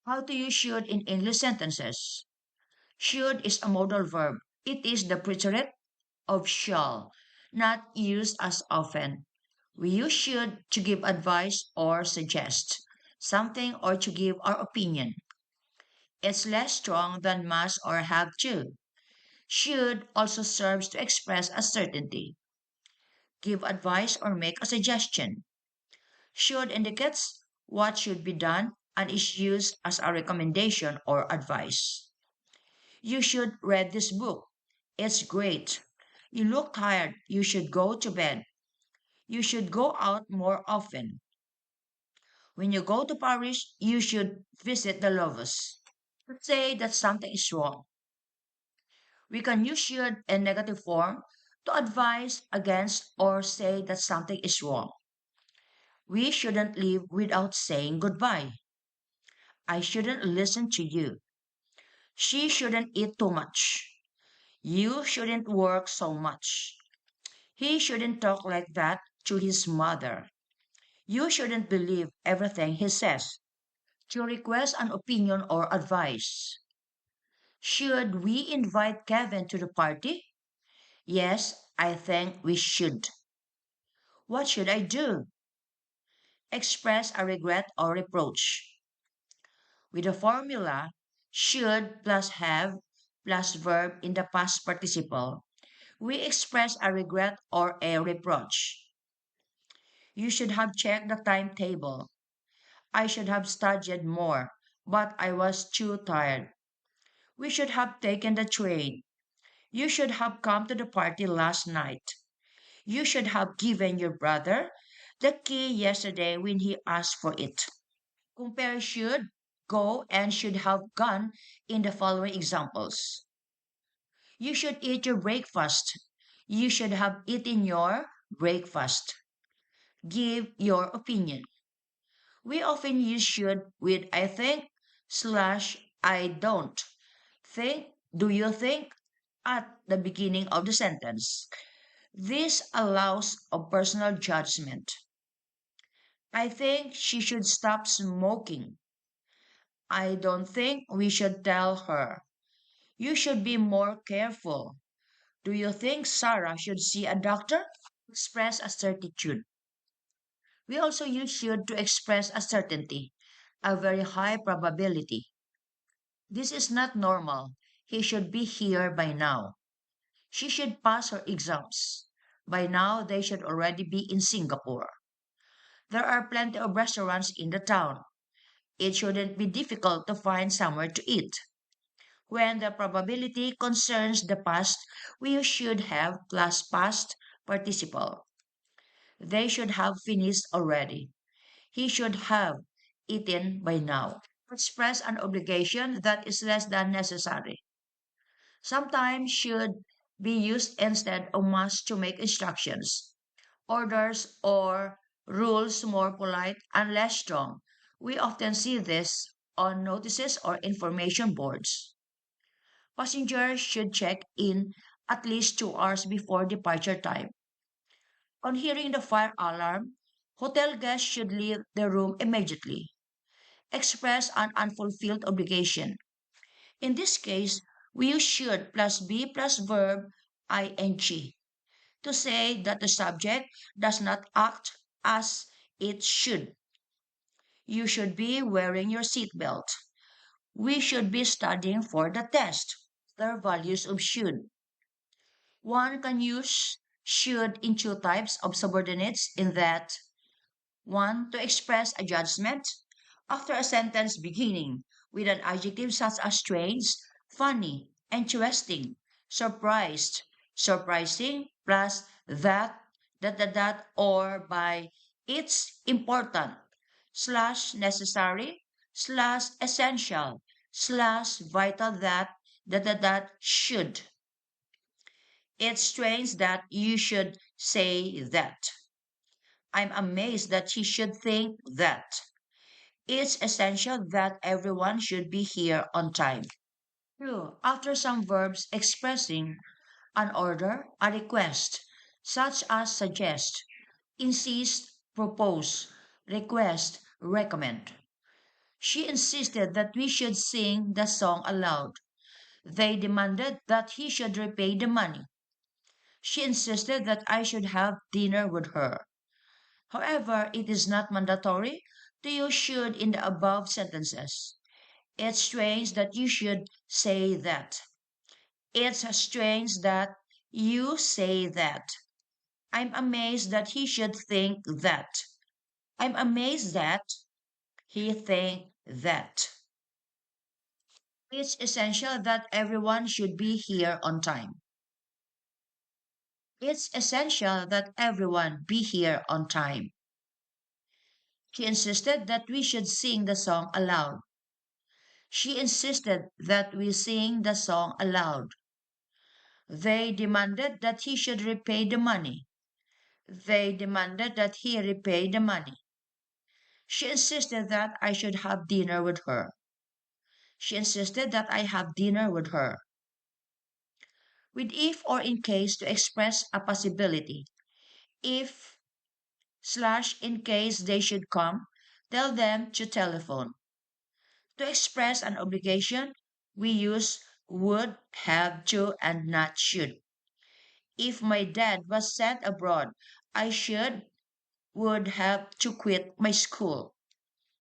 How to use should in English sentences. Should is a modal verb. It is the preterite of shall, not used as often. We use should to give advice or suggest something or to give our opinion. It's less strong than must or have to. Should also serves to express a certainty, give advice, or make a suggestion. Should indicates what should be done and is used as a recommendation or advice. You should read this book. It's great. You look tired. You should go to bed. You should go out more often. When you go to Paris, you should visit the Louvre. Let's say that something is wrong. We can use should in negative form to advise against or say that something is wrong. We shouldn't leave without saying goodbye. I shouldn't listen to you. She shouldn't eat too much. You shouldn't work so much. He shouldn't talk like that to his mother. You shouldn't believe everything he says. To request an opinion or advice. Should we invite Kevin to the party? Yes, I think we should. What should I do? Express a regret or reproach. With the formula should plus have plus verb in the past participle, we express a regret or a reproach. You should have checked the timetable. I should have studied more, but I was too tired. We should have taken the train. You should have come to the party last night. You should have given your brother the key yesterday when he asked for it. Compare should, go, and should have gone in the following examples. You should eat your breakfast. You should have eaten your breakfast. Give your opinion. We often use should with I think slash I don't think. Do you think at the beginning of the sentence? This allows a personal judgment. I think she should stop smoking. I don't think we should tell her. You should be more careful. Do you think Sarah should see a doctor? Express a certitude. We also use should to express a certainty, a very high probability. This is not normal. He should be here by now. She should pass her exams. By now, they should already be in Singapore. There are plenty of restaurants in the town. It shouldn't be difficult to find somewhere to eat. When the probability concerns the past, we should have plus past participle. They should have finished already. He should have eaten by now. Express an obligation that is less than necessary. Sometimes should be used instead of must to make instructions, orders, or rules more polite and less strong. We often see this on notices or information boards. Passengers should check in at least 2 hours before departure time. On hearing the fire alarm, hotel guests should leave the room immediately. Express an unfulfilled obligation. In this case, we use should plus be plus verb ing to say that the subject does not act as it should. You should be wearing your seatbelt. We should be studying for the test. Their values of should. One can use should in two types of subordinates in that one to express a judgment after a sentence beginning with an adjective such as strange, funny, interesting, surprised, surprising, plus that, or by it's important, slash necessary, slash essential, slash vital that should. It's strange that you should say that. I'm amazed that he should think that. It's essential that everyone should be here on time. True, after some verbs expressing an order, a request, such as suggest, insist, propose, request, recommend. She insisted that we should sing the song aloud. They demanded that he should repay the money. She insisted that I should have dinner with her. However, it is not mandatory to use should in the above sentences. It's strange that you should say that. It's strange that you say that. I'm amazed that he should think that. I'm amazed that he think that. It's essential that everyone should be here on time. It's essential that everyone be here on time. She insisted that we should sing the song aloud. She insisted that we sing the song aloud. They demanded that he should repay the money. They demanded that he repay the money. She insisted that I should have dinner with her. She insisted that I have dinner with her. With if or in case to express a possibility. If slash in case they should come, tell them to telephone. To express an obligation, we use would, have to, and not should. If my dad was sent abroad, I should would have to quit my school.